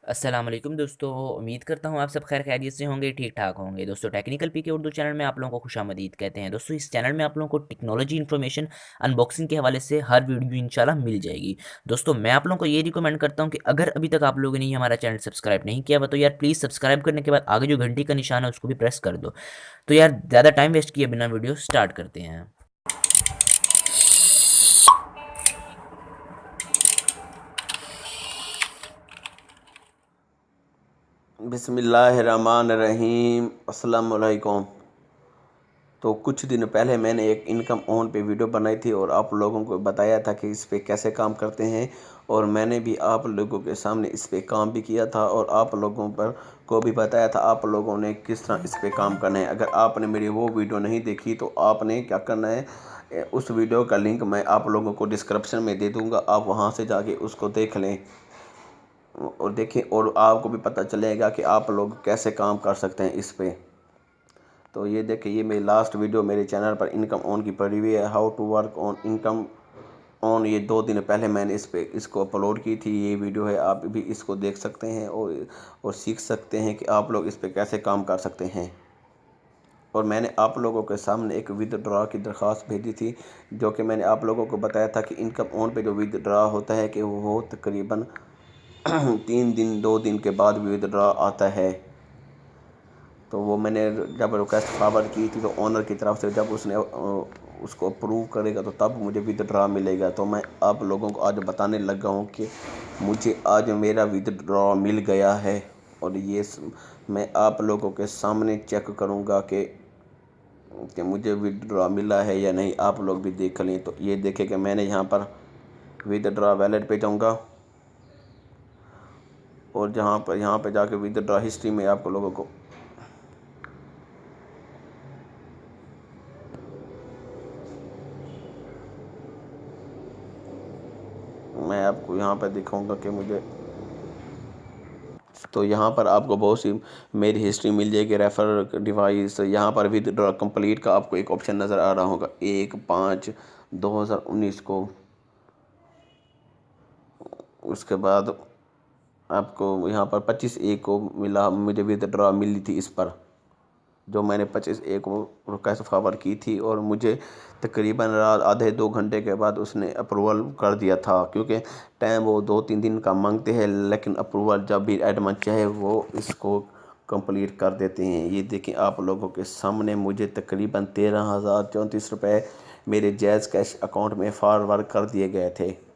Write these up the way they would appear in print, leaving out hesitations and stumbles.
अस्सलाम वालेकुम दोस्तों। उम्मीद करता हूँ आप सब खैर खैरियत से होंगे, ठीक ठाक होंगे। दोस्तों टेक्निकल पी के उर्दू चैनल में आप लोगों को खुशामदीद कहते हैं। दोस्तों इस चैनल में आप लोगों को टेक्नोलॉजी इन्फॉर्मेशन अनबॉक्सिंग के हवाले से हर वीडियो इंशाल्लाह मिल जाएगी। दोस्तों मैं आप लोगों को ये रिकमेंड करता हूँ कि अगर अभी तक आप लोगों ने हमारा चैनल सब्सक्राइब नहीं किया हुआ तो यार प्लीज़ सब्सक्राइब करने के बाद आगे जो घंटी का निशान है उसको भी प्रेस कर दो। तो यार ज़्यादा टाइम वेस्ट किए बिना वीडियो स्टार्ट करते हैं। बिस्मिल्लाहिर्रहमानिर्रहीम। अस्सलाम वालेकुम। तो कुछ दिन पहले मैंने एक इनकम ऑन पे वीडियो बनाई थी और आप लोगों को बताया था कि इस पे कैसे काम करते हैं, और मैंने भी आप लोगों के सामने इस पे काम भी किया था और आप लोगों पर को भी बताया था आप लोगों ने किस तरह इस पे काम करना है। अगर आपने मेरी वो वीडियो नहीं देखी तो आपने क्या करना है, उस वीडियो का लिंक मैं आप लोगों को डिस्क्रिप्शन में दे दूँगा, आप वहाँ से जाके उसको देख लें और देखें, और आपको भी पता चलेगा कि आप लोग कैसे काम कर सकते हैं इस पे। तो ये देखिए, ये मेरी लास्ट वीडियो मेरे चैनल पर इनकम ऑन की पड़ी हुई है, how to work on income on. ये 2 दिन पहले मैंने इसको अपलोड की थी। ये वीडियो है, आप भी इसको देख सकते हैं और सीख सकते हैं कि आप लोग इस पे कैसे काम कर सकते हैं। और मैंने आप लोगों के सामने एक विदड्रॉ की दरख्वास्त भेजी थी, जो कि मैंने आप लोगों को बताया था कि इनकम ऑन पे जो विदड्रॉ होता है कि वो तकरीबन 3 दिन 2 दिन के बाद विदड्रॉ आता है। तो वो मैंने जब रिक्वेस्ट फॉरवर्ड की थी तो ओनर की तरफ से जब उसने उसको अप्रूव करेगा तो तब मुझे विदड्रॉ मिलेगा। तो मैं आप लोगों को आज बताने लगा हूँ कि मुझे आज मेरा विदड्रॉ मिल गया है, और मैं आप लोगों के सामने चेक करूँगा कि मुझे विदड्रॉ मिला है या नहीं। आप लोग भी देख लें। तो ये देखें कि मैंने यहाँ पर विदड्रॉ वैलेट पे जाऊँगा और यहाँ पर जाके विदड्रॉ हिस्ट्री में आप लोगों को मैं आपको यहाँ पर दिखाऊंगा कि मुझे, तो यहाँ पर आपको बहुत सी मेरी हिस्ट्री मिल जाएगी। रेफर डिवाइस, यहाँ पर विदड्रॉ कंप्लीट का आपको एक ऑप्शन नज़र आ रहा होगा 1/5/2019 को। उसके बाद आपको यहाँ पर 25/1 को मिला, मुझे विदड्रॉ मिली थी इस पर, जो मैंने 25/1 को रिक्वेस्ट फॉरवर्ड की थी, और मुझे तकरीबन रात आधे 2 घंटे के बाद उसने अप्रूवल कर दिया था, क्योंकि टाइम वो 2-3 दिन का मांगते हैं, लेकिन अप्रूवल जब भी एडवांस चाहे वो इसको कंप्लीट कर देते हैं। ये देखें आप लोगों के सामने मुझे तकरीबन 13,034 रुपये मेरे जैज़ कैश अकाउंट में फॉरवर्ड कर दिए गए थे।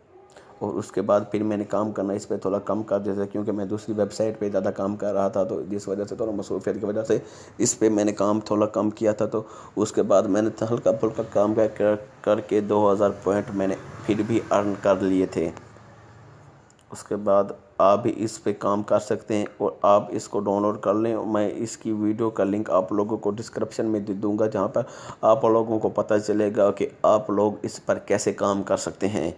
और उसके बाद फिर मैंने काम करना इस पे थोड़ा कम कर दिया था, क्योंकि मैं दूसरी वेबसाइट पे ज़्यादा काम कर रहा था, तो जिस वजह से थोड़ा मसरूफियत की वजह से इस पे मैंने काम थोड़ा कम किया था। तो उसके बाद मैंने हल्का फुल्का काम करके 2,000 पॉइंट मैंने फिर भी अर्न कर लिए थे। उसके बाद आप भी इस पे काम कर सकते हैं और आप इसको डाउनलोड कर लें। मैं इसकी वीडियो का लिंक आप लोगों को डिस्क्रिप्शन में दे दूँगा, जहाँ पर आप लोगों को पता चलेगा कि आप लोग इस पर कैसे काम कर सकते हैं।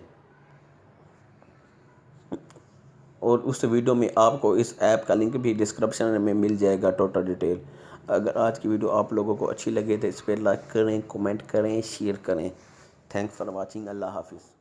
और उस वीडियो में आपको इस ऐप का लिंक भी डिस्क्रिप्शन में मिल जाएगा, टोटल डिटेल। अगर आज की वीडियो आप लोगों को अच्छी लगे तो इस पर लाइक करें, कमेंट करें, शेयर करें। Thanks for watching. अल्लाह हाफिज़।